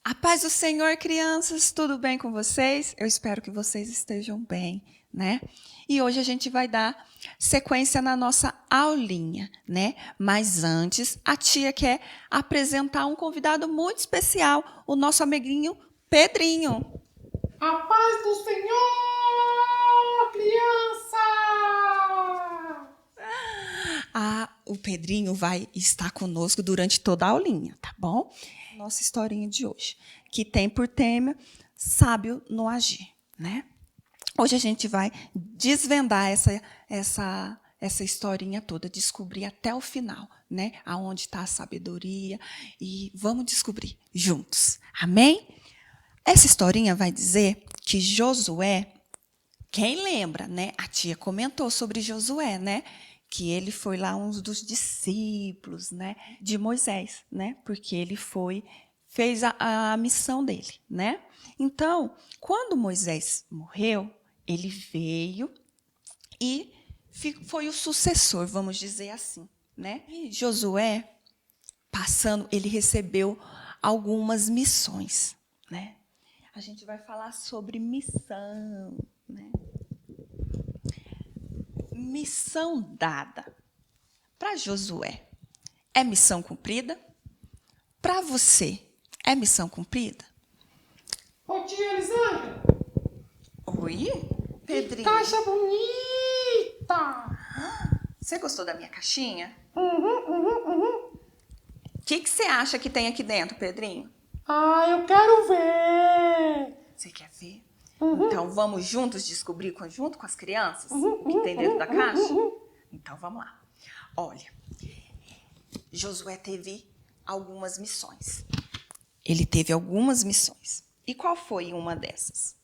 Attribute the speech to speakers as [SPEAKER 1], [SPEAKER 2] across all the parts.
[SPEAKER 1] A paz do Senhor, crianças, tudo bem com vocês? Eu espero que vocês estejam bem, né? E hoje a gente vai dar sequência na nossa aulinha, né? Mas antes, a tia quer apresentar um convidado muito especial, o nosso amiguinho Pedrinho.
[SPEAKER 2] A paz do Senhor, criança!
[SPEAKER 1] O Pedrinho vai estar conosco durante toda a aulinha, tá bom? Nossa historinha de hoje, que tem por tema sábio no agir, né? Hoje a gente vai desvendar essa historinha toda, descobrir até o final, né? Aonde está a sabedoria e vamos descobrir juntos. Amém? Essa historinha vai dizer que Josué, quem lembra, né? A tia comentou sobre Josué, né? Que ele foi lá um dos discípulos, né, de Moisés, né? Porque ele fez a missão dele, né? Então, quando Moisés morreu, ele veio e foi o sucessor, vamos dizer assim, né? E Josué, passando, ele recebeu algumas missões, né? A gente vai falar sobre missão, né? Missão dada para Josué. É missão cumprida? Para você, é missão cumprida?
[SPEAKER 2] Ô tia Elisângela,
[SPEAKER 1] Oi,
[SPEAKER 2] que
[SPEAKER 1] Pedrinho.
[SPEAKER 2] caixa bonita!
[SPEAKER 1] Você gostou da minha caixinha?
[SPEAKER 2] Uhum.
[SPEAKER 1] O que você acha que tem aqui dentro, Pedrinho?
[SPEAKER 2] Ah, eu quero ver!
[SPEAKER 1] Você quer ver? Então, vamos juntos descobrir junto com as crianças o que tem dentro da caixa? Então, vamos lá. Olha, Josué teve algumas missões. Ele teve algumas missões. E qual foi uma dessas?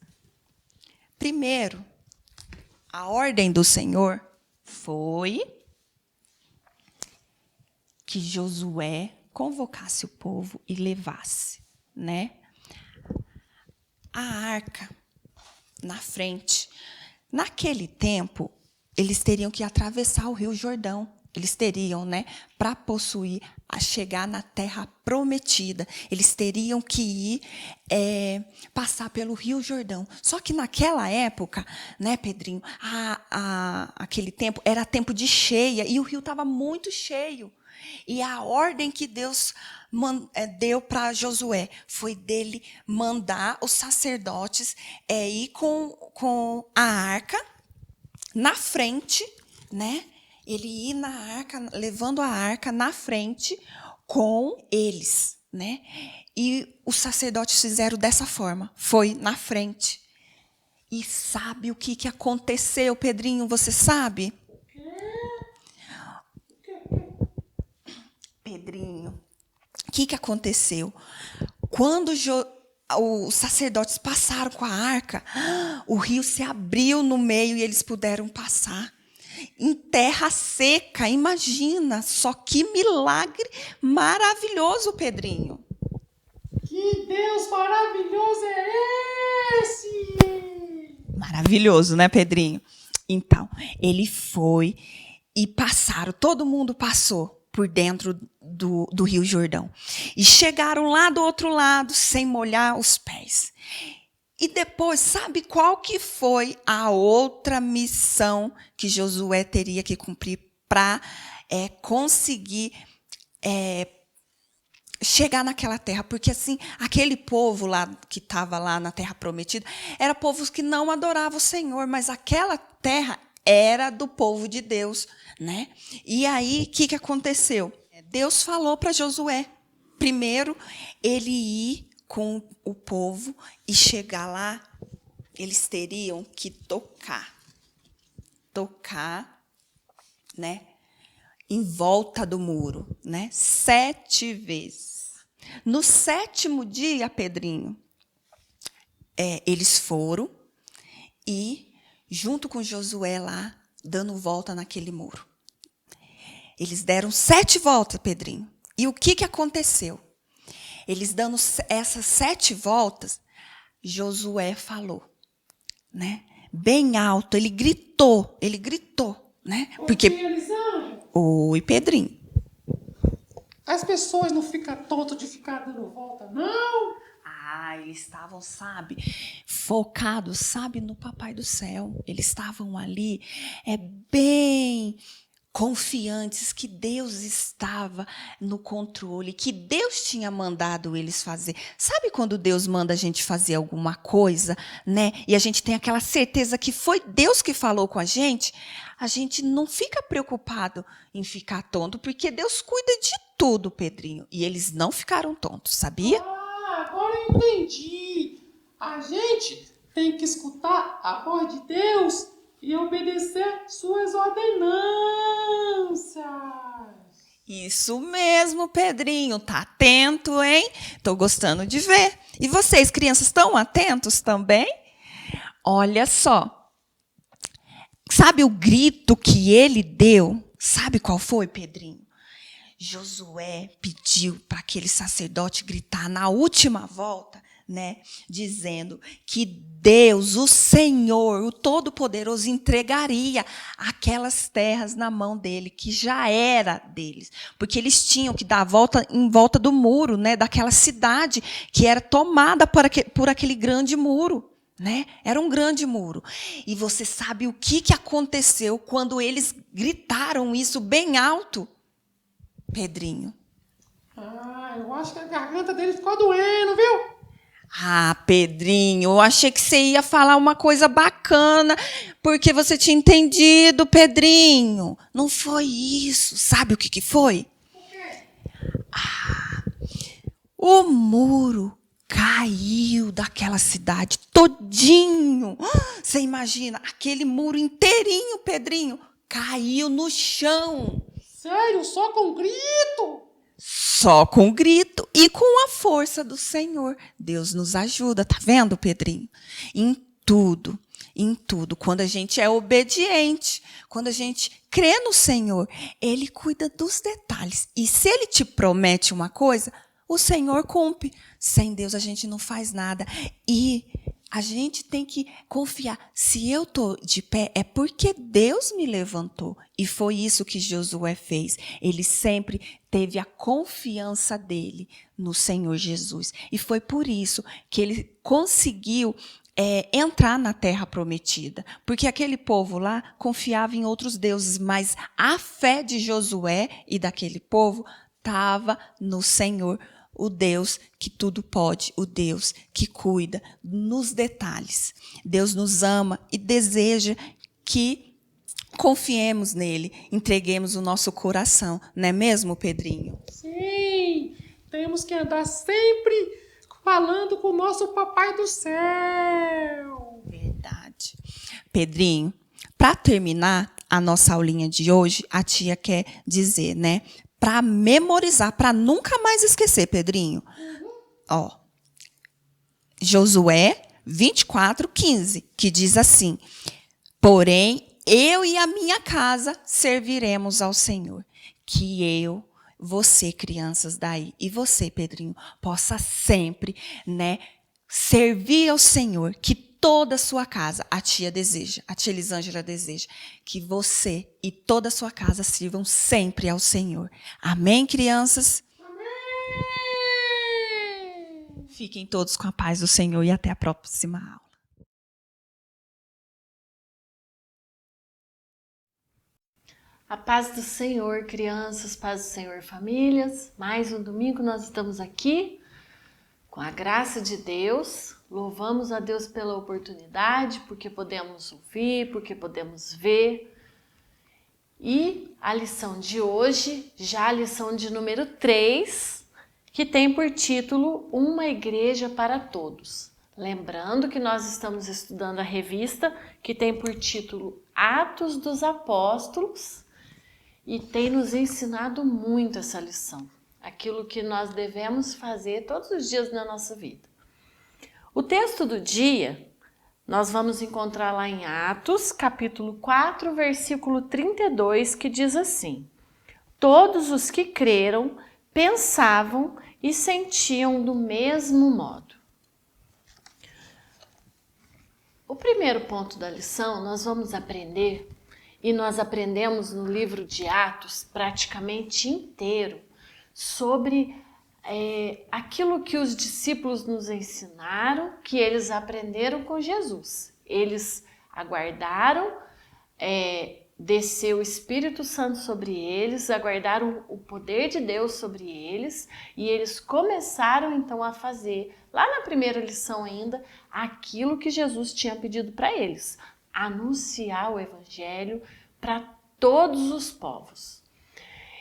[SPEAKER 1] Primeiro, a ordem do Senhor foi que Josué convocasse o povo e levasse, né, a arca na frente. Naquele tempo, eles teriam que atravessar o Rio Jordão. Eles teriam, né, para possuir, a chegar na terra prometida. Eles teriam que ir passar pelo Rio Jordão. Só que naquela época, né, Pedrinho, aquele tempo era tempo de cheia e o rio estava muito cheio. E a ordem que Deus deu para Josué foi dele mandar os sacerdotes ir com a arca na frente, né? Ele ir na arca, levando a arca na frente com eles, né? E os sacerdotes fizeram dessa forma, foi na frente. E sabe o que aconteceu, Pedrinho? Você sabe? Pedrinho, o que aconteceu? Quando os sacerdotes passaram com a arca, o rio se abriu no meio e eles puderam passar. Em terra seca, imagina, só que milagre maravilhoso, Pedrinho.
[SPEAKER 2] Que Deus maravilhoso é esse?
[SPEAKER 1] Maravilhoso, né, Pedrinho? Então, ele foi e passaram, todo mundo passou por dentro do Rio Jordão. E chegaram lá do outro lado, sem molhar os pés. E depois, sabe qual que foi a outra missão que Josué teria que cumprir para conseguir chegar naquela terra? Porque assim, aquele povo lá que estava lá na terra prometida, era povos que não adoravam o Senhor, mas aquela terra era do povo de Deus, né? E aí, o que aconteceu? Deus falou para Josué, primeiro, ele ir com o povo e chegar lá, eles teriam que tocar, né, em volta do muro, né, 7 vezes. No 7º dia, Pedrinho, eles foram e, junto com Josué lá, dando volta naquele muro. Eles deram 7 voltas, Pedrinho. E o que aconteceu? Eles dando essas 7 voltas, Josué falou, né? Bem alto, ele gritou, né?
[SPEAKER 2] Ô
[SPEAKER 1] Porque,
[SPEAKER 2] tia Elisângela,
[SPEAKER 1] oi, Pedrinho.
[SPEAKER 2] as pessoas não ficam tontas de ficar dando volta, não?
[SPEAKER 1] Eles estavam, sabe, focados, sabe, no Papai do Céu. Eles estavam ali, bem confiantes que Deus estava no controle, que Deus tinha mandado eles fazer. Sabe quando Deus manda a gente fazer alguma coisa, né? E a gente tem aquela certeza que foi Deus que falou com a gente não fica preocupado em ficar tonto, porque Deus cuida de tudo, Pedrinho. E eles não ficaram tontos, sabia?
[SPEAKER 2] Agora eu entendi. A gente tem que escutar a voz de Deus e obedecer suas ordenanças.
[SPEAKER 1] Isso mesmo, Pedrinho. Tá atento, hein? Tô gostando de ver. E vocês, crianças, estão atentos também? Olha só. Sabe o grito que ele deu? Sabe qual foi, Pedrinho? Josué pediu para aquele sacerdote gritar na última volta, né, dizendo que Deus, o Senhor, o Todo-Poderoso, entregaria aquelas terras na mão dele, que já era deles, porque eles tinham que dar a volta em volta do muro, né, daquela cidade que era tomada por aquele grande muro. Né? Era um grande muro. E você sabe o que aconteceu quando eles gritaram isso bem alto, Pedrinho?
[SPEAKER 2] Eu acho que a garganta dele ficou doendo, viu?
[SPEAKER 1] Pedrinho, eu achei que você ia falar uma coisa bacana, porque você tinha entendido, Pedrinho. Não foi isso. Sabe o que foi?
[SPEAKER 2] O quê?
[SPEAKER 1] O muro caiu daquela cidade todinho. Você imagina, aquele muro inteirinho, Pedrinho, caiu no chão.
[SPEAKER 2] Sério? Só com grito?
[SPEAKER 1] Só com grito e com a força do Senhor. Deus nos ajuda, tá vendo, Pedrinho? Em tudo, em tudo. Quando a gente é obediente, quando a gente crê no Senhor, Ele cuida dos detalhes. E se Ele te promete uma coisa, o Senhor cumpre. Sem Deus a gente não faz nada. E a gente tem que confiar. Se eu estou de pé, é porque Deus me levantou. E foi isso que Josué fez. Ele sempre teve a confiança dele no Senhor Jesus. E foi por isso que ele conseguiu entrar na terra prometida. Porque aquele povo lá confiava em outros deuses, mas a fé de Josué e daquele povo estava no Senhor, o Deus que tudo pode, o Deus que cuida nos detalhes. Deus nos ama e deseja que confiemos nele, entreguemos o nosso coração, não é mesmo, Pedrinho?
[SPEAKER 2] Sim, temos que andar sempre falando com o nosso Papai do Céu.
[SPEAKER 1] Verdade. Pedrinho, para terminar a nossa aulinha de hoje, a tia quer dizer, né? Para memorizar, para nunca mais esquecer, Pedrinho. Ó, Josué 24:15, que diz assim: porém, eu e a minha casa serviremos ao Senhor. Que eu, você, crianças daí, e você, Pedrinho, possa sempre, né, servir ao Senhor, que toda a sua casa, a tia Elisângela deseja, que você e toda a sua casa sirvam sempre ao Senhor. Amém, crianças?
[SPEAKER 2] Amém!
[SPEAKER 1] Fiquem todos com a paz do Senhor e até a próxima aula.
[SPEAKER 3] A paz do Senhor, crianças, paz do Senhor, famílias. Mais um domingo nós estamos aqui com a graça de Deus. Louvamos a Deus pela oportunidade, porque podemos ouvir, porque podemos ver. E a lição de hoje, já a lição de número 3, que tem por título Uma Igreja para Todos. Lembrando que nós estamos estudando a revista que tem por título Atos dos Apóstolos e tem nos ensinado muito essa lição, aquilo que nós devemos fazer todos os dias na nossa vida. O texto do dia nós vamos encontrar lá em Atos, capítulo 4, versículo 32, que diz assim: todos os que creram pensavam e sentiam do mesmo modo. O primeiro ponto da lição nós vamos aprender, e nós aprendemos no livro de Atos praticamente inteiro, sobre aquilo que os discípulos nos ensinaram, que eles aprenderam com Jesus. Eles aguardaram descer o Espírito Santo sobre eles, aguardaram o poder de Deus sobre eles, e eles começaram então a fazer, lá na primeira lição ainda, aquilo que Jesus tinha pedido para eles: anunciar o Evangelho para todos os povos.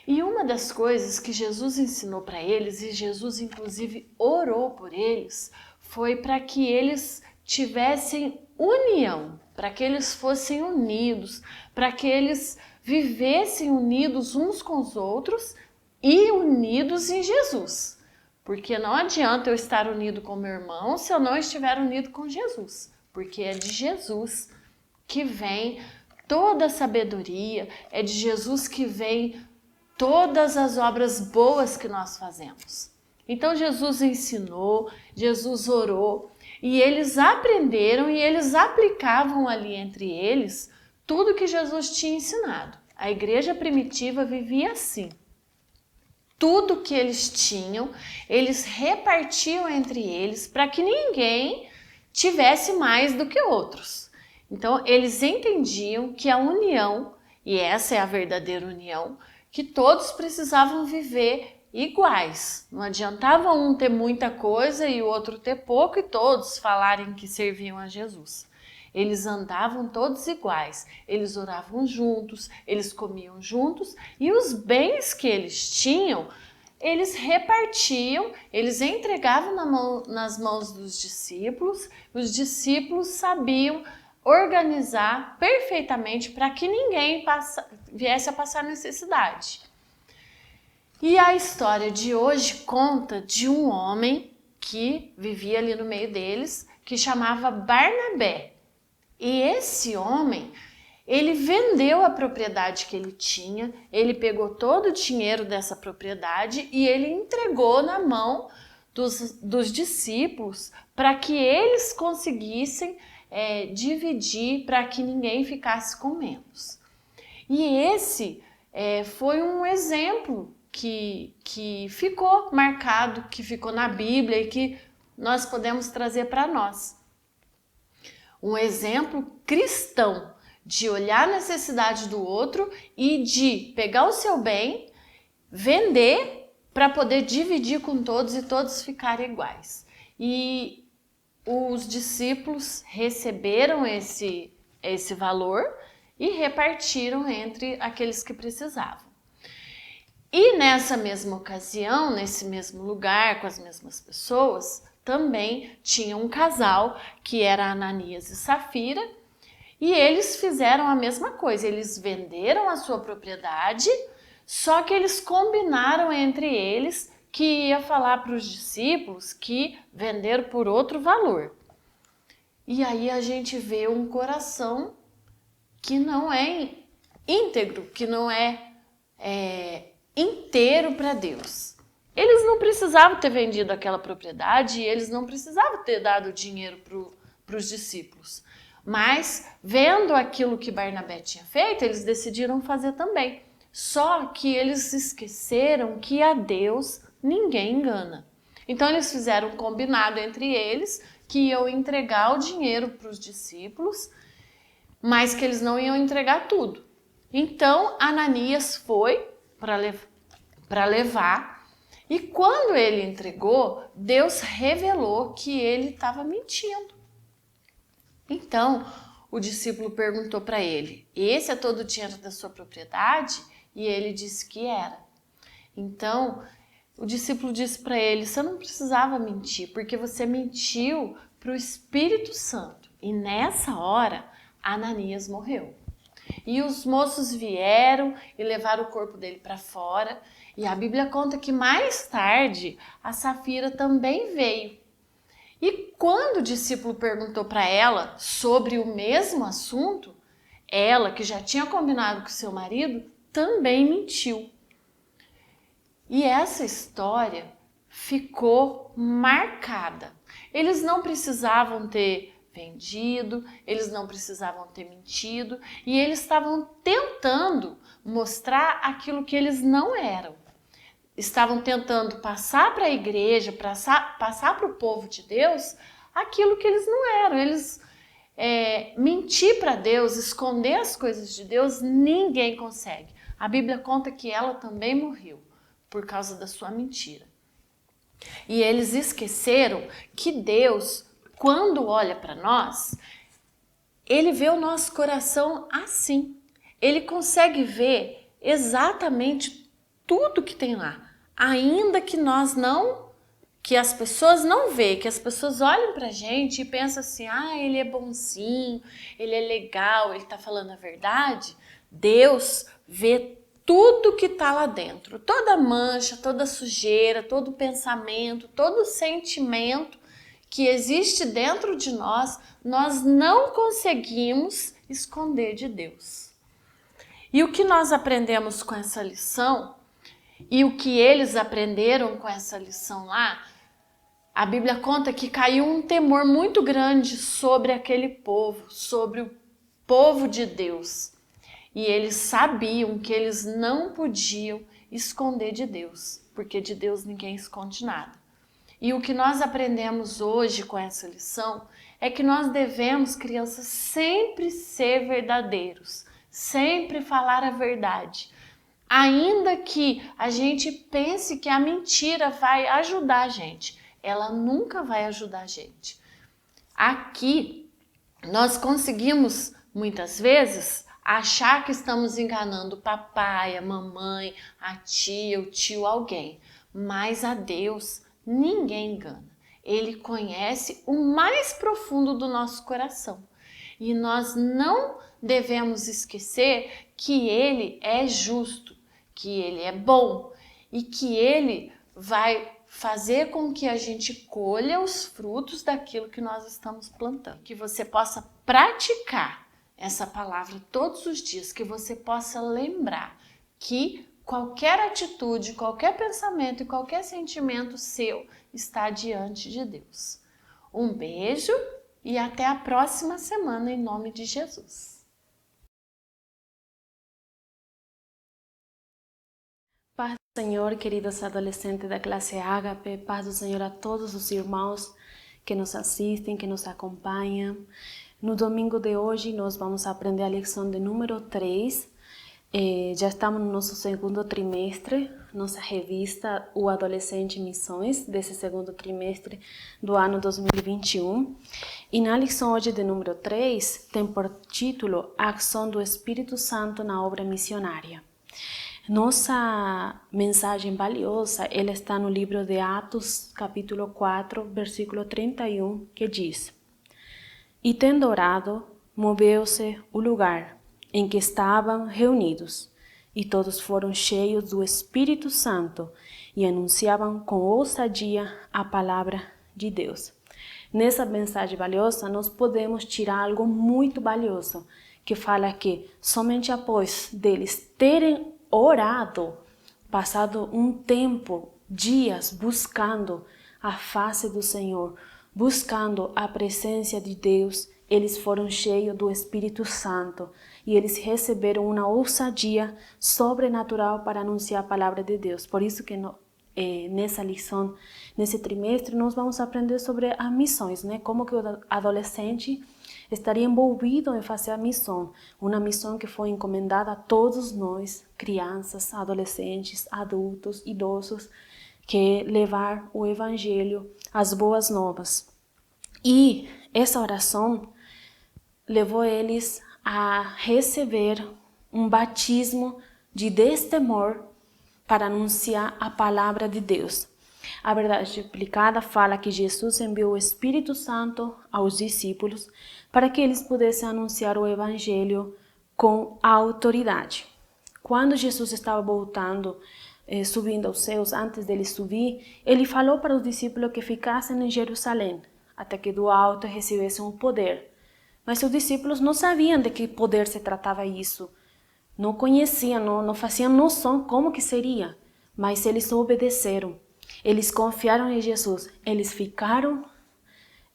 [SPEAKER 3] E uma das coisas que Jesus ensinou para eles, e Jesus inclusive orou por eles, foi para que eles tivessem união, para que eles fossem unidos, para que eles vivessem unidos uns com os outros e unidos em Jesus. Porque não adianta eu estar unido com meu irmão se eu não estiver unido com Jesus, porque é de Jesus que vem toda a sabedoria, é de Jesus que vem todas as obras boas que nós fazemos. Então Jesus ensinou, Jesus orou, e eles aprenderam e eles aplicavam ali entre eles tudo que Jesus tinha ensinado. A igreja primitiva vivia assim. Tudo que eles tinham, eles repartiam entre eles para que ninguém tivesse mais do que outros. Então eles entendiam que a união, e essa é a verdadeira união, que todos precisavam viver iguais. Não adiantava um ter muita coisa e o outro ter pouco e todos falarem que serviam a Jesus. Eles andavam todos iguais, eles oravam juntos, eles comiam juntos e os bens que eles tinham, eles repartiam, eles entregavam nas mãos dos discípulos. Os discípulos sabiam organizar perfeitamente para que ninguém viesse a passar necessidade. E a história de hoje conta de um homem que vivia ali no meio deles, que chamava Barnabé. E esse homem, ele vendeu a propriedade que ele tinha, ele pegou todo o dinheiro dessa propriedade e ele entregou na mão dos discípulos para que eles conseguissem dividir, para que ninguém ficasse com menos. E esse foi um exemplo que ficou marcado, que ficou na Bíblia e que nós podemos trazer para nós. Um exemplo cristão de olhar a necessidade do outro e de pegar o seu bem, vender para poder dividir com todos e todos ficarem iguais. E os discípulos receberam esse valor e repartiram entre aqueles que precisavam. E nessa mesma ocasião, nesse mesmo lugar, com as mesmas pessoas, também tinha um casal que era Ananias e Safira, e eles fizeram a mesma coisa, eles venderam a sua propriedade, só que eles combinaram entre eles que ia falar para os discípulos que venderam por outro valor. E aí a gente vê um coração que não é íntegro, que não é inteiro para Deus. Eles não precisavam ter vendido aquela propriedade e eles não precisavam ter dado dinheiro para os discípulos. Mas, vendo aquilo que Barnabé tinha feito, eles decidiram fazer também. Só que eles esqueceram que a Deus ninguém engana. Então, eles fizeram um combinado entre eles que iam entregar o dinheiro para os discípulos, mas que eles não iam entregar tudo. Então, Ananias foi para levar, e quando ele entregou, Deus revelou que ele estava mentindo. Então, o discípulo perguntou para ele: esse é todo o dinheiro da sua propriedade? E ele disse que era. Então, o discípulo disse para ele: você não precisava mentir, porque você mentiu para o Espírito Santo. E nessa hora, Ananias morreu. E os moços vieram e levaram o corpo dele para fora. E a Bíblia conta que mais tarde a Safira também veio. E quando o discípulo perguntou para ela sobre o mesmo assunto, ela, que já tinha combinado com seu marido, também mentiu. E essa história ficou marcada. Eles não precisavam ter vendido, eles não precisavam ter mentido, e eles estavam tentando mostrar aquilo que eles não eram. estavam tentando passar para a igreja, passar para o povo de Deus, aquilo que eles não eram. Eles mentir para Deus, esconder as coisas de Deus, ninguém consegue. A Bíblia conta que ela também morreu por causa da sua mentira. E eles esqueceram que Deus, quando olha para nós, Ele vê o nosso coração assim. Ele consegue ver exatamente tudo que tem lá. Ainda que nós não, que as pessoas não veem, que as pessoas olhem pra gente e pensam assim, ele é bonzinho, ele é legal, ele tá falando a verdade. Deus vê tudo que tá lá dentro, toda mancha, toda sujeira, todo pensamento, todo sentimento que existe dentro de nós, nós não conseguimos esconder de Deus. E o que nós aprendemos com essa lição, e o que eles aprenderam com essa lição lá, a Bíblia conta que caiu um temor muito grande sobre aquele povo, sobre o povo de Deus. E eles sabiam que eles não podiam esconder de Deus, porque de Deus ninguém esconde nada. E o que nós aprendemos hoje com essa lição é que nós devemos, crianças, sempre ser verdadeiros, sempre falar a verdade. Ainda que a gente pense que a mentira vai ajudar a gente, ela nunca vai ajudar a gente. Aqui, nós conseguimos, muitas vezes, achar que estamos enganando o papai, a mamãe, a tia, o tio, alguém. Mas a Deus ninguém engana. Ele conhece o mais profundo do nosso coração. E nós não devemos esquecer que Ele é justo, que Ele é bom e que Ele vai fazer com que a gente colha os frutos daquilo que nós estamos plantando. Que você possa praticar essa palavra todos os dias, que você possa lembrar que qualquer atitude, qualquer pensamento e qualquer sentimento seu está diante de Deus. Um beijo e até a próxima semana, em nome de Jesus.
[SPEAKER 4] Paz do Senhor, queridos adolescentes da classe Ágape, paz do Senhor a todos os irmãos que nos assistem, que nos acompanham. No domingo de hoje nós vamos aprender a lição de número 3. Já estamos no nosso segundo trimestre, nossa revista O Adolescente Missões, desse segundo trimestre do ano 2021. E na lição hoje de número 3 tem por título A Ação do Espírito Santo na Obra Missionária. Nossa mensagem valiosa, ela está no livro de Atos, capítulo 4, versículo 31, que diz: E tendo orado, moveu-se o lugar em que estavam reunidos, e todos foram cheios do Espírito Santo e anunciavam com ousadia a palavra de Deus. Nessa mensagem valiosa, nós podemos tirar algo muito valioso, que fala que somente após deles terem orado, passado um tempo, dias, buscando a face do Senhor, buscando a presença de Deus, eles foram cheios do Espírito Santo e eles receberam uma ousadia sobrenatural para anunciar a palavra de Deus. Por isso que nessa lição, nesse trimestre, nós vamos aprender sobre as missões, né? Como que o adolescente estaria envolvido em fazer a missão, uma missão que foi encomendada a todos nós, crianças, adolescentes, adultos, idosos, que é levar o Evangelho, as boas novas. E essa oração levou eles a receber um batismo de destemor para anunciar a palavra de Deus. A verdade explicada fala que Jesus enviou o Espírito Santo aos discípulos para que eles pudessem anunciar o Evangelho com autoridade. Quando Jesus estava voltando, subindo aos céus, antes dele subir, ele falou para os discípulos que ficassem em Jerusalém, até que do alto recebessem o poder. Mas os discípulos não sabiam de que poder se tratava isso. Não conheciam, não faziam noção como que seria. Mas eles obedeceram. Eles confiaram em Jesus. Eles ficaram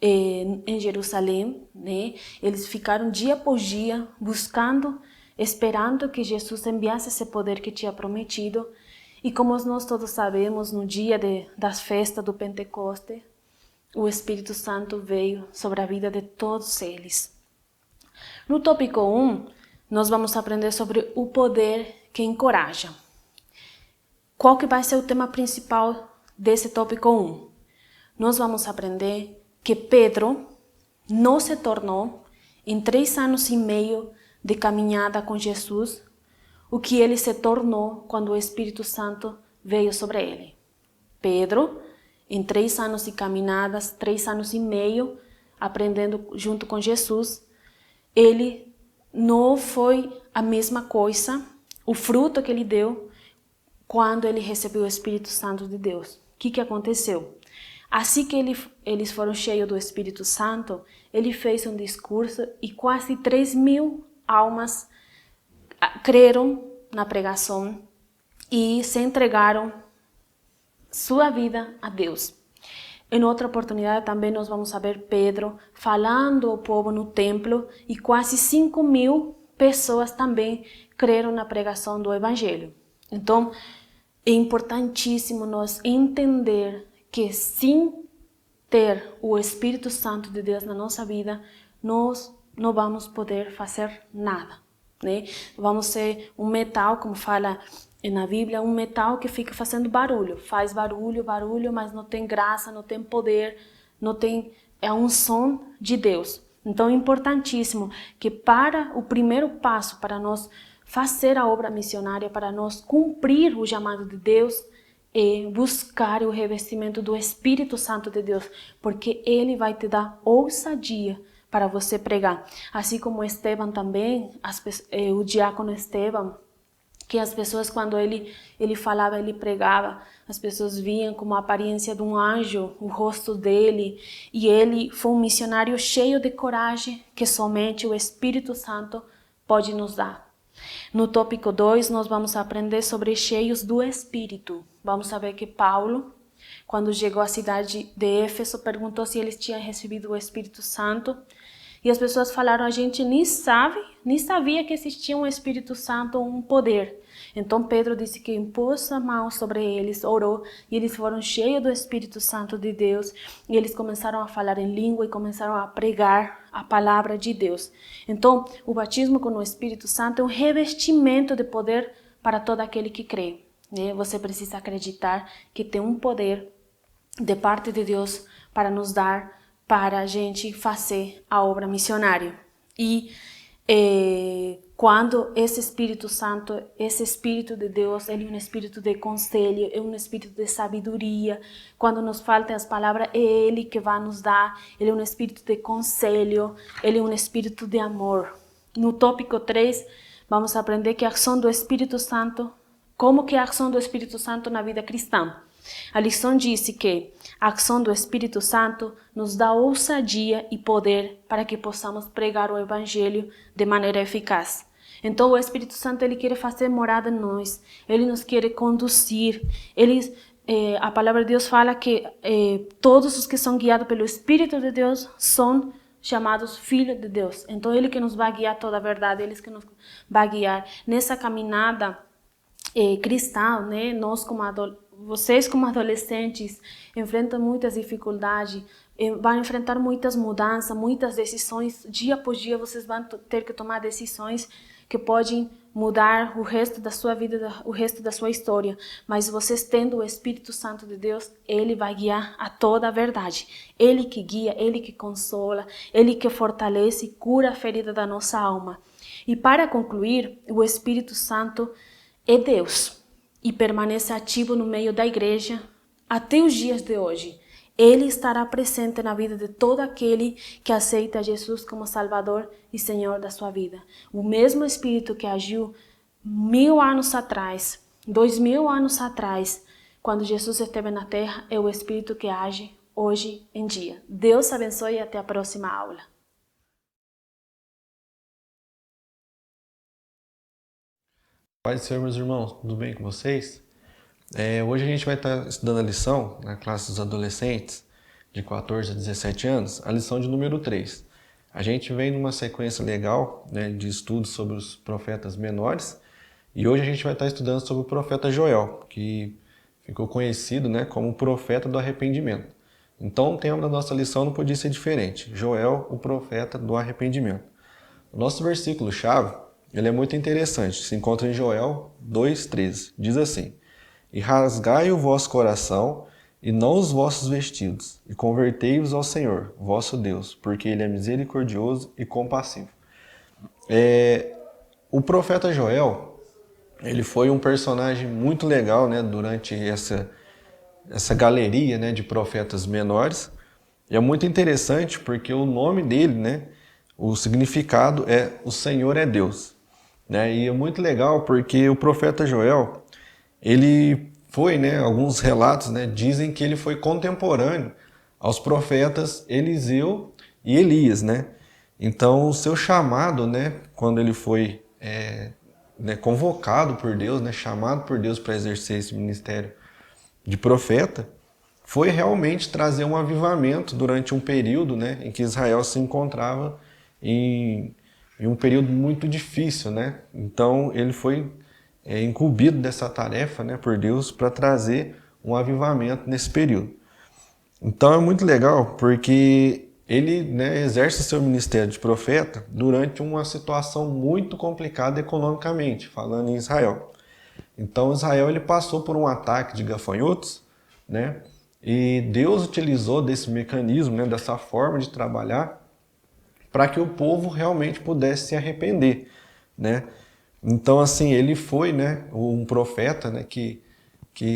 [SPEAKER 4] em Jerusalém, né? Eles ficaram dia após dia buscando, esperando que Jesus enviasse esse poder que tinha prometido. E como nós todos sabemos, no dia das festas do Pentecoste, o Espírito Santo veio sobre a vida de todos eles. No tópico 1, nós vamos aprender sobre o poder que encoraja. Qual que vai ser o tema principal desse tópico 1? Nós vamos aprender que Pedro não se tornou, em 3 anos e meio de caminhada com Jesus, o que ele se tornou quando o Espírito Santo veio sobre ele. Pedro, em 3 anos de caminhadas, 3 anos e meio, aprendendo junto com Jesus, ele não foi a mesma coisa, o fruto que ele deu quando ele recebeu o Espírito Santo de Deus. O que aconteceu? Assim que eles foram cheios do Espírito Santo, ele fez um discurso e quase 3.000 almas creram na pregação e se entregaram sua vida a Deus. Em outra oportunidade também nós vamos ver Pedro falando ao povo no templo e quase 5.000 pessoas também creram na pregação do Evangelho. Então, é importantíssimo nós entender que sem ter o Espírito Santo de Deus na nossa vida, nós não vamos poder fazer nada, né? Vamos ser um metal, como fala na Bíblia, um metal que fica fazendo barulho. Faz barulho, mas não tem graça, não tem poder, é um som de Deus. Então é importantíssimo que para o primeiro passo para nós fazer a obra missionária, para nós cumprir o chamado de Deus, é buscar o revestimento do Espírito Santo de Deus, porque Ele vai te dar ousadia para você pregar. Assim como Estevão também, o diácono Estevão, que as pessoas, quando ele falava, ele pregava, as pessoas viam como a aparência de um anjo, o rosto dele, e ele foi um missionário cheio de coragem que somente o Espírito Santo pode nos dar. No tópico 2, nós vamos aprender sobre cheios do Espírito. Vamos saber que Paulo, quando chegou à cidade de Éfeso, perguntou se eles tinham recebido o Espírito Santo. E as pessoas falaram, a gente nem sabia que existia um Espírito Santo, um poder. Então Pedro disse que impôs a mão sobre eles, orou, e eles foram cheios do Espírito Santo de Deus. E eles começaram a falar em língua e começaram a pregar a palavra de Deus. Então, o batismo com o Espírito Santo é um revestimento de poder para todo aquele que crê. Você precisa acreditar que tem um poder de parte de Deus para nos dar, para a gente fazer a obra missionária. E quando esse Espírito Santo, esse Espírito de Deus, ele é um Espírito de conselho, é um Espírito de sabedoria. Quando nos faltam as palavras, é Ele que vai nos dar. Ele é um Espírito de conselho, Ele é um Espírito de amor. No tópico 3, vamos aprender que a ação do Espírito Santo, como que é a ação do Espírito Santo na vida cristã. A lição disse que a ação do Espírito Santo nos dá ousadia e poder para que possamos pregar o Evangelho de maneira eficaz. Então o Espírito Santo ele quer fazer morada em nós, ele nos quer conduzir. A palavra de Deus fala que todos os que são guiados pelo Espírito de Deus são chamados filhos de Deus. Então ele que nos vai guiar toda a verdade, ele que nos vai guiar nessa caminhada cristã, né? Vocês como adolescentes enfrentam muitas dificuldades, vão enfrentar muitas mudanças, muitas decisões. Dia após dia vocês vão ter que tomar decisões que podem mudar o resto da sua vida, o resto da sua história. Mas vocês tendo o Espírito Santo de Deus, Ele vai guiar a toda a verdade. Ele que guia, Ele que consola, Ele que fortalece e cura a ferida da nossa alma. E para concluir, o Espírito Santo é Deus e permanece ativo no meio da igreja até os dias de hoje. Ele estará presente na vida de todo aquele que aceita Jesus como Salvador e Senhor da sua vida. O mesmo Espírito que agiu 1000 anos atrás, 2000 anos atrás, quando Jesus esteve na terra, é o Espírito que age hoje em dia. Deus abençoe e até a próxima aula.
[SPEAKER 5] Paz do Senhor, meus irmãos, tudo bem com vocês? Hoje a gente vai estar estudando a lição na classe dos adolescentes de 14 a 17 anos, a lição de número 3. A gente vem numa sequência legal, né, de estudos sobre os profetas menores E hoje a gente vai estar estudando sobre o profeta Joel, que ficou conhecido, né, como o profeta do arrependimento. Então o tema da nossa lição não podia ser diferente. Joel, o profeta do arrependimento. O nosso versículo-chave, ele é muito interessante. Se encontra em Joel 2,13. Diz assim: E rasgai o vosso coração e não os vossos vestidos, e convertei-vos ao Senhor, vosso Deus, porque Ele é misericordioso e compassivo. O profeta Joel, ele foi um personagem muito legal, né, durante essa galeria, né, de profetas menores. E é muito interessante porque o nome dele, né, o significado é o Senhor é Deus. Né? E é muito legal porque o profeta Joel, ele foi, né, alguns relatos, né, dizem que ele foi contemporâneo aos profetas Eliseu e Elias, né? Então o seu chamado, né, quando ele foi né, convocado por Deus, né, chamado por Deus para exercer esse ministério de profeta, foi realmente trazer um avivamento durante um período, né, em que Israel se encontrava em um período muito difícil, né? Então ele foi incumbido dessa tarefa, né, por Deus para trazer um avivamento nesse período. Então é muito legal porque ele, né, exerce seu ministério de profeta durante uma situação muito complicada economicamente, falando em Israel. Então Israel ele passou por um ataque de gafanhotos, né? E Deus utilizou desse mecanismo, né, dessa forma de trabalhar, para que o povo realmente pudesse se arrepender, né? Então, assim, ele foi, né, um profeta, né, que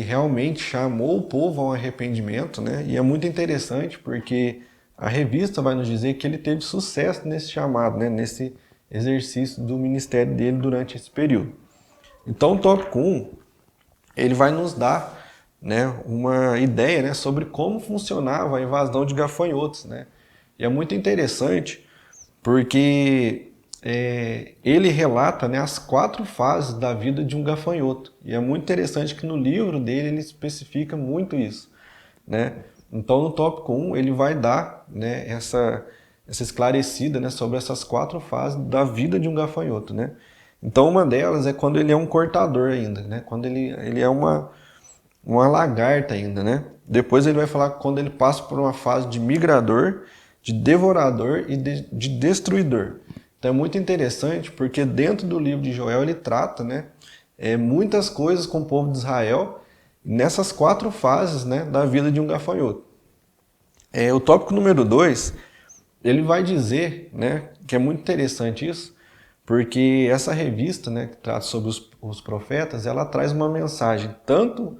[SPEAKER 5] realmente chamou o povo ao arrependimento, né? E é muito interessante porque a revista vai nos dizer que ele teve sucesso nesse chamado, né, nesse exercício do ministério dele durante esse período. Então, o tópico 1, ele vai nos dar, né, uma ideia, né, sobre como funcionava a invasão de gafanhotos, né? E é muito interessante porque ele relata, né, as 4 fases da vida de um gafanhoto. E é muito interessante que no livro dele ele especifica muito isso, né? Então no tópico 1 ele vai dar, né, essa esclarecida, né, sobre essas 4 fases da vida de um gafanhoto, né? Então uma delas é quando ele é um cortador ainda, né? Quando ele é uma lagarta ainda, né? Depois ele vai falar quando ele passa por uma fase de migrador, de devorador e de destruidor. Então é muito interessante porque dentro do livro de Joel ele trata, né, muitas coisas com o povo de Israel nessas 4 fases, né, da vida de um gafanhoto. O tópico número 2, ele vai dizer, né, que é muito interessante isso, porque essa revista, né, que trata sobre os profetas, ela traz uma mensagem tanto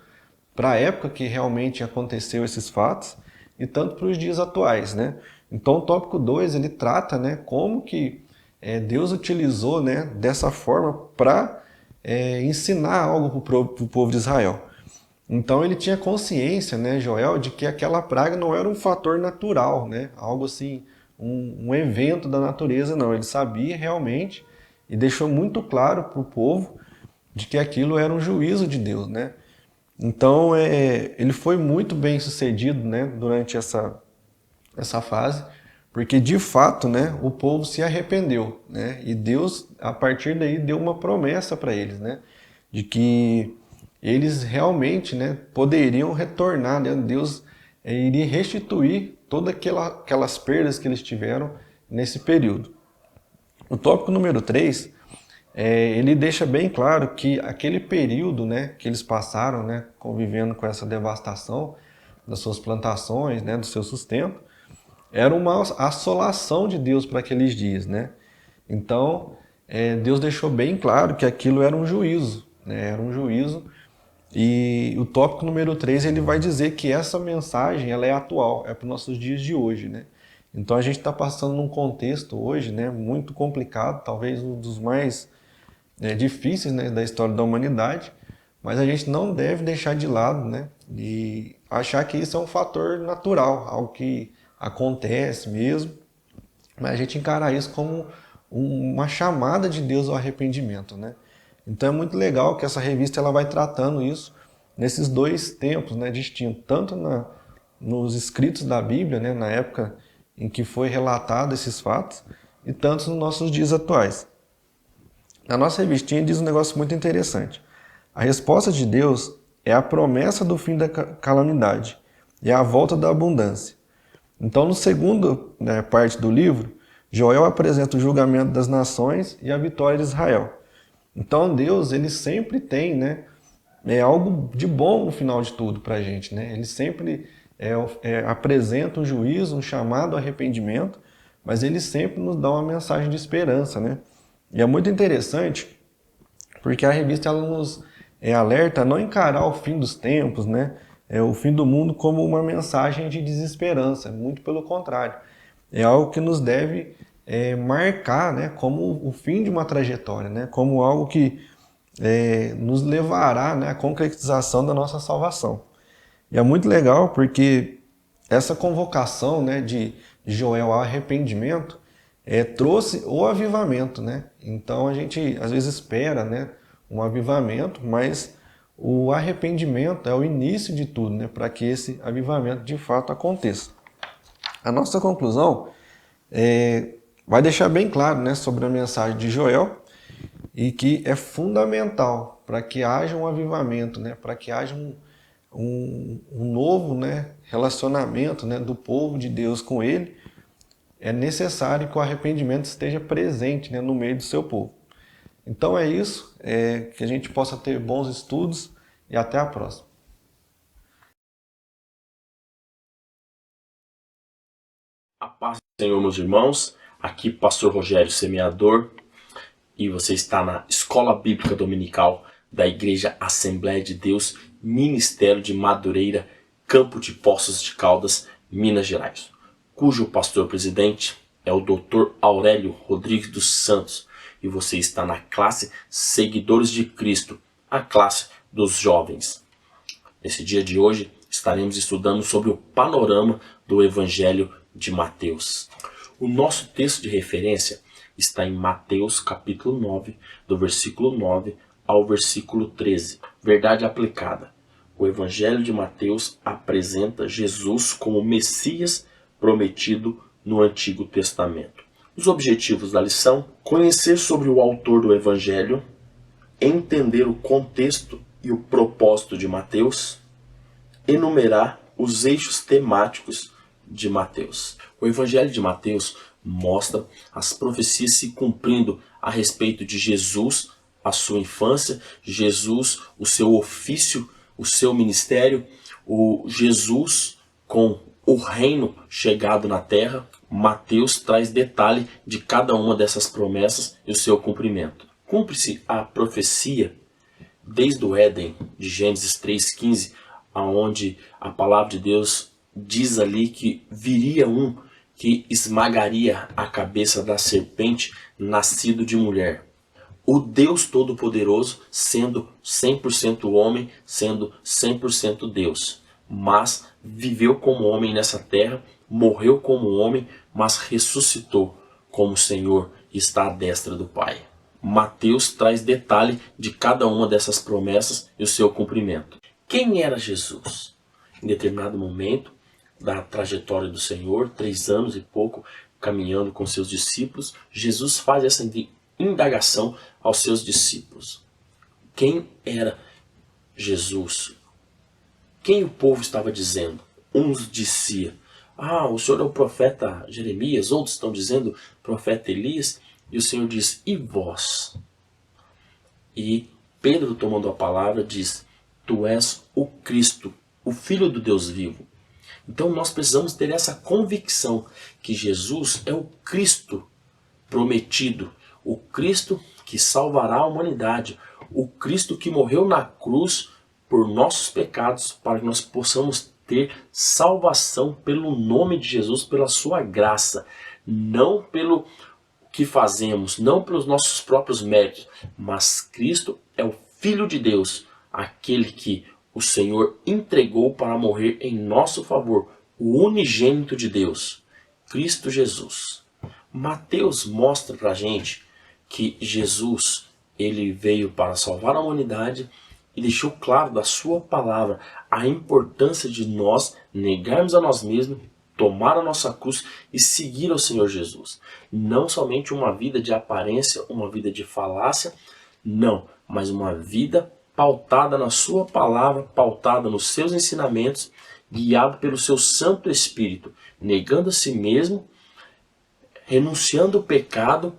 [SPEAKER 5] para a época que realmente aconteceu esses fatos e tanto para os dias atuais, né? Então o tópico 2 ele trata, né, como que Deus utilizou, né, dessa forma para ensinar algo para o povo de Israel. Então ele tinha consciência, né, Joel, de que aquela praga não era um fator natural, né, algo assim, um evento da natureza, não. Ele sabia realmente e deixou muito claro para o povo de que aquilo era um juízo de Deus, né? Então ele foi muito bem sucedido, né, durante essa fase, porque de fato, né, o povo se arrependeu, né, e Deus a partir daí deu uma promessa para eles, né, de que eles realmente, né, poderiam retornar, né, Deus iria restituir todas aquelas perdas que eles tiveram nesse período. O tópico número 3, ele deixa bem claro que aquele período, né, que eles passaram, né, convivendo com essa devastação das suas plantações, né, do seu sustento, era uma assolação de Deus para aqueles dias, né? Então, Deus deixou bem claro que aquilo era um juízo, né? Era um juízo. E o tópico número 3, ele vai dizer que essa mensagem ela é atual, é para os nossos dias de hoje, né? Então a gente está passando num contexto hoje, né, muito complicado, talvez um dos mais difíceis, né, da história da humanidade, mas a gente não deve deixar de lado, né, e achar que isso é um fator natural, algo que acontece mesmo, mas a gente encarar isso como uma chamada de Deus ao arrependimento, né? Então é muito legal que essa revista ela vai tratando isso nesses 2 tempos, né, distintos, tanto nos escritos da Bíblia, né, na época em que foi relatado esses fatos, e tanto nos nossos dias atuais. Na nossa revistinha diz um negócio muito interessante. A resposta de Deus é a promessa do fim da calamidade e a volta da abundância. Então, no segundo parte do livro, Joel apresenta o julgamento das nações e a vitória de Israel. Então, Deus, ele sempre tem, algo de bom no final de tudo para a gente, Ele sempre apresenta um juízo, um chamado ao arrependimento, mas ele sempre nos dá uma mensagem de esperança, E é muito interessante, porque a revista ela nos alerta a não encarar o fim dos tempos, o fim do mundo como uma mensagem de desesperança, muito pelo contrário. É algo que nos deve marcar como o fim de uma trajetória, como algo que nos levará à concretização da nossa salvação. E é muito legal porque essa convocação de Joel ao arrependimento trouxe o avivamento. Então a gente às vezes espera um avivamento, mas o arrependimento é o início de tudo, para que esse avivamento de fato aconteça. A nossa conclusão vai deixar bem claro sobre a mensagem de Joel e que é fundamental para que haja um avivamento, para que haja um novo relacionamento do povo de Deus com ele. É necessário que o arrependimento esteja presente no meio do seu povo. Então é isso, que a gente possa ter bons estudos e até a próxima.
[SPEAKER 6] A paz do Senhor, meus irmãos. Aqui Pastor Rogério Semeador e você está na Escola Bíblica Dominical da Igreja Assembleia de Deus, Ministério de Madureira, Campo de Poços de Caldas, Minas Gerais, cujo pastor-presidente é o Dr. Aurélio Rodrigues dos Santos, e você está na classe Seguidores de Cristo, a classe dos jovens. Nesse dia de hoje estaremos estudando sobre o panorama do Evangelho de Mateus. O nosso texto de referência está em Mateus capítulo 9, do versículo 9 ao versículo 13. Verdade aplicada. O Evangelho de Mateus apresenta Jesus como Messias prometido no Antigo Testamento. Os objetivos da lição: conhecer sobre o autor do Evangelho, entender o contexto e o propósito de Mateus, enumerar os eixos temáticos de Mateus. O Evangelho de Mateus mostra as profecias se cumprindo a respeito de Jesus, a sua infância, Jesus, o seu ofício, o seu ministério, o Jesus com o reino chegado na terra. Mateus traz detalhe de cada uma dessas promessas e o seu cumprimento. Cumpre-se a profecia desde o Éden, de Gênesis 3,15, aonde a palavra de Deus diz ali que viria um que esmagaria a cabeça da serpente, nascido de mulher. O Deus Todo-Poderoso sendo 100% homem, sendo 100% Deus. Mas viveu como homem nessa terra, morreu como homem, mas ressuscitou como Senhor e está à destra do Pai. Mateus traz detalhe de cada uma dessas promessas e o seu cumprimento. Quem era Jesus? Em determinado momento da trajetória do Senhor, 3 anos e pouco, caminhando com seus discípulos, Jesus faz essa indagação aos seus discípulos. Quem era Jesus? Quem o povo estava dizendo? Uns diziam: o Senhor é o profeta Jeremias, outros estão dizendo profeta Elias, e o Senhor diz: e vós? E Pedro, tomando a palavra, diz: tu és o Cristo, o Filho do Deus vivo. Então nós precisamos ter essa convicção que Jesus é o Cristo prometido, o Cristo que salvará a humanidade, o Cristo que morreu na cruz por nossos pecados, para que nós possamos ter salvação pelo nome de Jesus, pela sua graça, não pelo que fazemos, não pelos nossos próprios méritos, mas Cristo é o Filho de Deus, aquele que o Senhor entregou para morrer em nosso favor, o unigênito de Deus, Cristo Jesus. Mateus mostra para a gente que Jesus, ele veio para salvar a humanidade e deixou claro da sua palavra a importância de nós negarmos a nós mesmos, tomar a nossa cruz e seguir ao Senhor Jesus. Não somente uma vida de aparência, uma vida de falácia, não, mas uma vida pautada na sua palavra, pautada nos seus ensinamentos, guiado pelo seu Santo Espírito, negando a si mesmo, renunciando ao pecado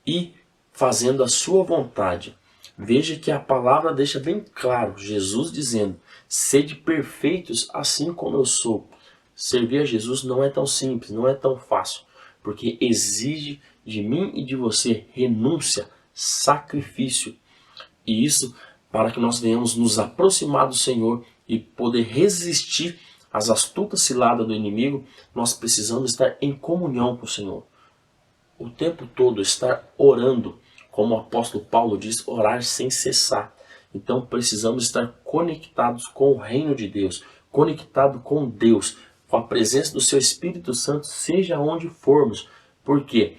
[SPEAKER 6] e fazendo a sua vontade. Veja que a palavra deixa bem claro, Jesus dizendo, sede perfeitos assim como eu sou. Servir a Jesus não é tão simples, não é tão fácil, porque exige de mim e de você renúncia, sacrifício. E isso para que nós venhamos nos aproximar do Senhor e poder resistir às astutas ciladas do inimigo, nós precisamos estar em comunhão com o Senhor. O tempo todo estar orando, como o apóstolo Paulo diz, orar sem cessar. Então precisamos estar conectados com o reino de Deus, conectado com Deus, com a presença do seu Espírito Santo, seja onde formos. Por quê?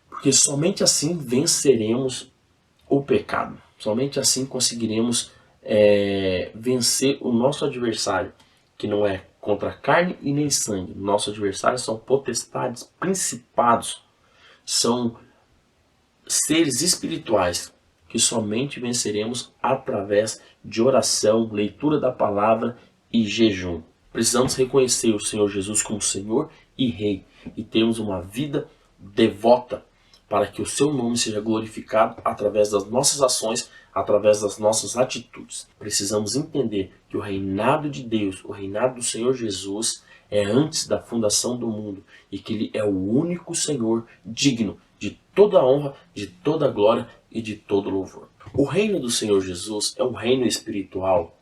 [SPEAKER 6] Porque somente assim venceremos o pecado. Somente assim conseguiremos vencer o nosso adversário, que não é contra carne e nem sangue. Nosso adversário são potestades, principados, são seres espirituais que somente venceremos através de oração, leitura da palavra e jejum. Precisamos reconhecer o Senhor Jesus como Senhor e Rei e termos uma vida devota para que o seu nome seja glorificado através das nossas ações, através das nossas atitudes. Precisamos entender que o reinado de Deus, o reinado do Senhor Jesus é antes da fundação do mundo e que Ele é o único Senhor digno de toda a honra, de toda a glória e de todo louvor. O reino do Senhor Jesus é um reino espiritual.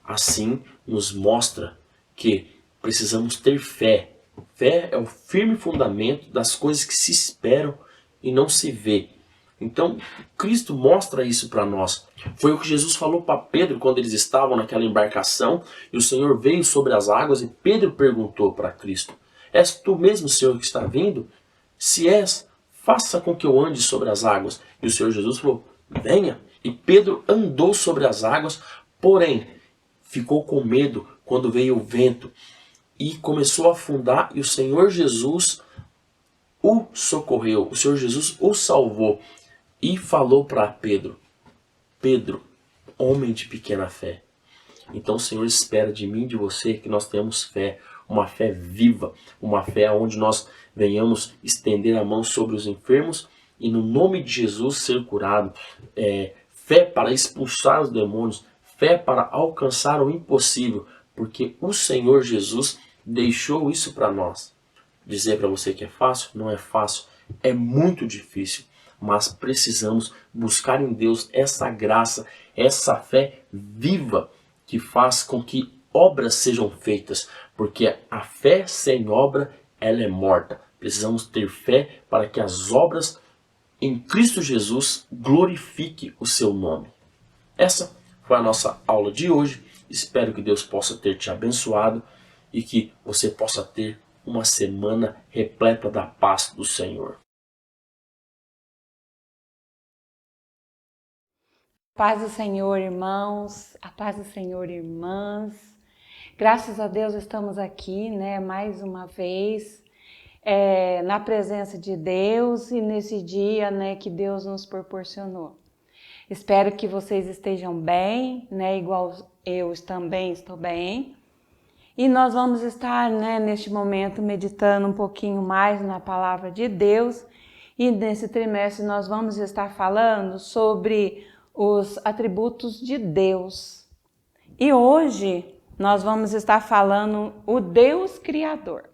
[SPEAKER 6] Assim nos mostra que precisamos ter fé. Fé é o firme fundamento das coisas que se esperam e não se vê. Então, Cristo mostra isso para nós. Foi o que Jesus falou para Pedro quando eles estavam naquela embarcação e o Senhor veio sobre as águas e Pedro perguntou para Cristo: és tu mesmo, Senhor, que está vindo? Se és, faça com que eu ande sobre as águas. E o Senhor Jesus falou: venha. E Pedro andou sobre as águas, porém ficou com medo quando veio o vento e começou a afundar, e o Senhor Jesus o socorreu, o Senhor Jesus o salvou e falou para Pedro: Pedro, homem de pequena fé. Então o Senhor espera de mim e de você que nós tenhamos fé, uma fé viva, uma fé onde nós venhamos estender a mão sobre os enfermos e no nome de Jesus ser curado. Fé para expulsar os demônios, fé para alcançar o impossível, porque o Senhor Jesus deixou isso para nós. Dizer para você que é fácil? Não é fácil, é muito difícil, mas precisamos buscar em Deus essa graça, essa fé viva que faz com que obras sejam feitas, porque a fé sem obra, ela é morta. Precisamos ter fé para que as obras em Cristo Jesus glorifiquem o seu nome. Essa foi a nossa aula de hoje. Espero que Deus possa ter te abençoado e que você possa ter uma semana repleta da paz do Senhor.
[SPEAKER 7] Paz do Senhor, irmãos, a paz do Senhor, irmãs. Graças a Deus estamos aqui, mais uma vez, na presença de Deus e nesse dia, que Deus nos proporcionou. Espero que vocês estejam bem, igual eu também estou bem. E nós vamos estar, neste momento, meditando um pouquinho mais na palavra de Deus. E nesse trimestre nós vamos estar falando sobre os atributos de Deus. E hoje nós vamos estar falando o Deus Criador.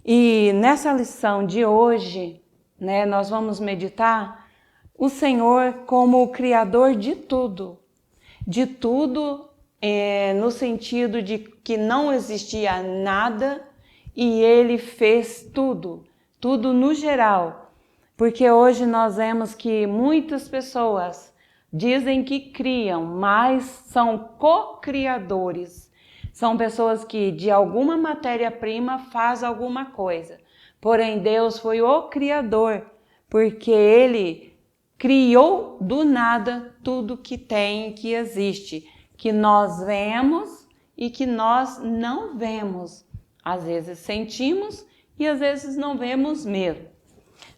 [SPEAKER 7] E nessa lição de hoje, nós vamos meditar o Senhor como o Criador de tudo. De tudo no sentido de que não existia nada e Ele fez tudo, tudo no geral. Porque hoje nós vemos que muitas pessoas dizem que criam, mas são co-criadores. São pessoas que de alguma matéria-prima faz alguma coisa. Porém, Deus foi o Criador, porque Ele criou do nada tudo que tem, que existe, que nós vemos e que nós não vemos. Às vezes sentimos e às vezes não vemos mesmo,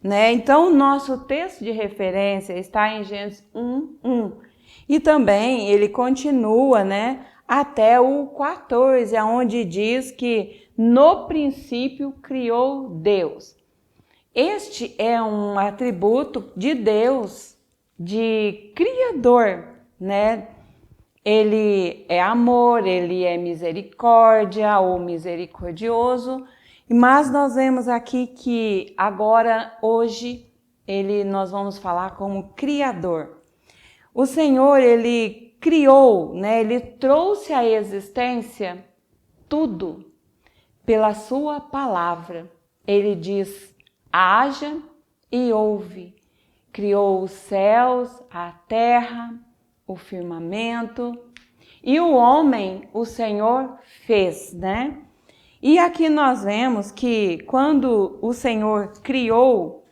[SPEAKER 7] né? Então, o nosso texto de referência está em Gênesis 1:1. E também ele continua, né, até o 14, onde diz que no princípio criou Deus. Este é um atributo de Deus, de Criador, né? Ele é amor, ele é misericórdia ou misericordioso, mas nós vemos aqui que agora, hoje, nós vamos falar como Criador. O Senhor, ele criou, né? Ele trouxe à existência tudo pela sua palavra. Ele diz: haja e houve. Criou os céus, a terra, o firmamento, e o homem, o Senhor fez, né? E aqui nós vemos que quando o Senhor criou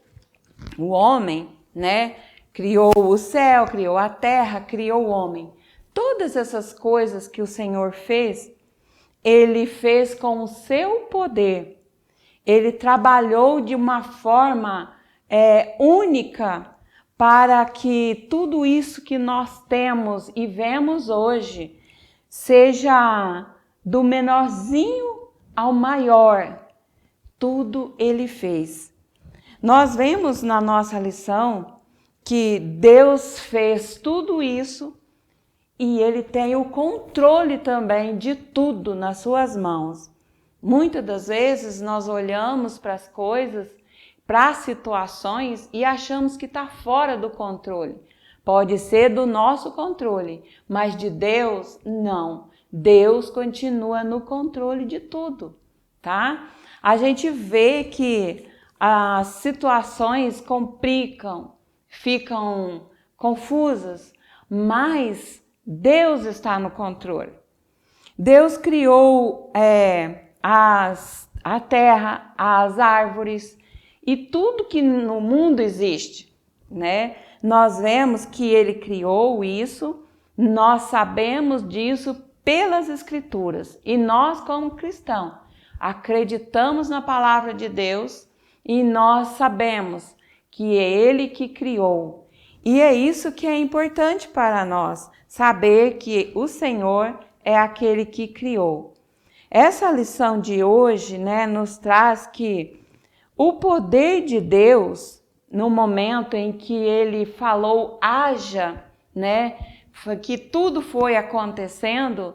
[SPEAKER 7] o homem, né? Criou o céu, criou a terra, criou o homem. Todas essas coisas que o Senhor fez, ele fez com o seu poder. Ele trabalhou de uma forma única para que tudo isso que nós temos e vemos hoje seja do menorzinho ao maior. Tudo ele fez. Nós vemos na nossa lição que Deus fez tudo isso e ele tem o controle também de tudo nas suas mãos. Muitas das vezes nós olhamos para as coisas, para as situações e achamos que está fora do controle. Pode ser do nosso controle, mas de Deus, não. Deus continua no controle de tudo, tá? A gente vê que as situações complicam, ficam confusas, mas Deus está no controle. Deus criou a terra, as árvores e tudo que no mundo existe, né? Nós vemos que ele criou isso, nós sabemos disso pelas Escrituras. E nós, como cristãos, acreditamos na palavra de Deus e nós sabemos que é ele que criou. E é isso que é importante para nós, saber que o Senhor é aquele que criou. Essa lição de hoje, né, nos traz que o poder de Deus, no momento em que ele falou haja, né, que tudo foi acontecendo,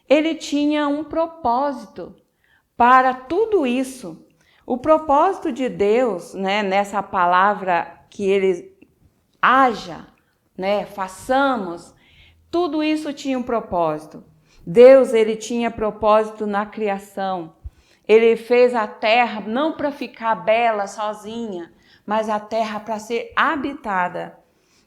[SPEAKER 7] ele tinha um propósito para tudo isso. O propósito de Deus, né, nessa palavra que ele haja, né, façamos, tudo isso tinha um propósito. Deus, ele tinha propósito na criação. Ele fez a terra não para ficar bela sozinha, mas a terra para ser habitada.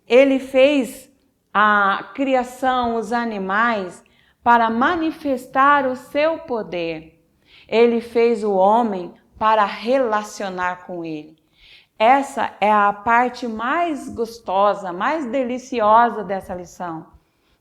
[SPEAKER 7] Ele fez a criação, os animais, para manifestar o seu poder. Ele fez o homem para relacionar com ele. Essa é a parte mais gostosa, mais deliciosa dessa lição.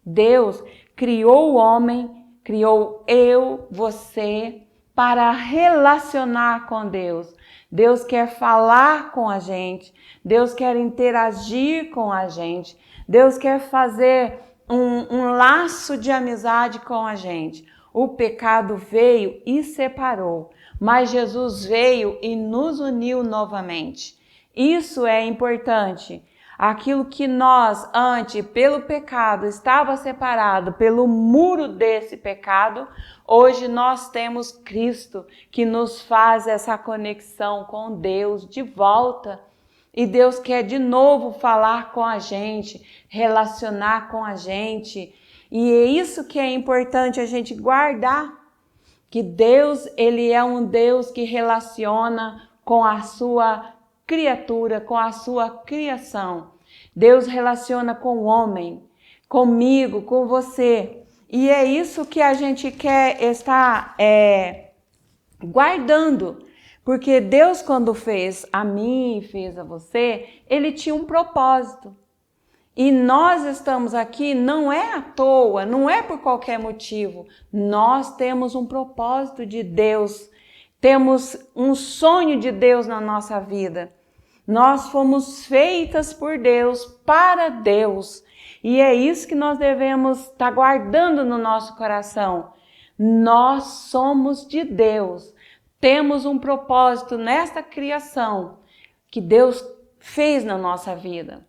[SPEAKER 7] Deus criou o homem, criou eu, você, para relacionar com Deus. Deus quer falar com a gente, Deus quer interagir com a gente, Deus quer fazer um laço de amizade com a gente. O pecado veio e separou, mas Jesus veio e nos uniu novamente. Isso é importante. Aquilo que nós, antes, pelo pecado, estava separado, pelo muro desse pecado, hoje nós temos Cristo, que nos faz essa conexão com Deus de volta. E Deus quer de novo falar com a gente, relacionar com a gente. E é isso que é importante a gente guardar, que Deus, ele é um Deus que relaciona com a sua criatura, com a sua criação. Deus relaciona com o homem, comigo, com você. E é isso que a gente quer estar guardando. Porque Deus, quando fez a mim e fez a você, ele tinha um propósito. E nós estamos aqui não é à toa, não é por qualquer motivo. Nós temos um propósito de Deus temos um sonho de Deus na nossa vida. Nós fomos feitas por Deus, para Deus. E é isso que nós devemos estar guardando no nosso coração. Nós somos de Deus. Temos um propósito nesta criação que Deus fez na nossa vida.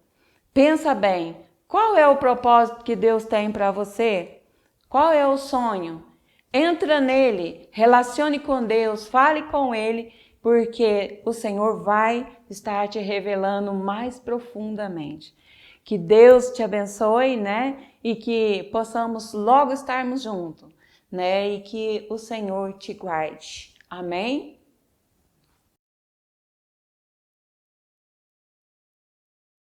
[SPEAKER 7] Pensa bem, qual é o propósito que Deus tem para você? Qual é o sonho? Entra nele, relacione com Deus, fale com Ele, porque o Senhor vai estar te revelando mais profundamente. Que Deus te abençoe, né? E que possamos logo estarmos juntos, né? E que o Senhor te guarde. Amém?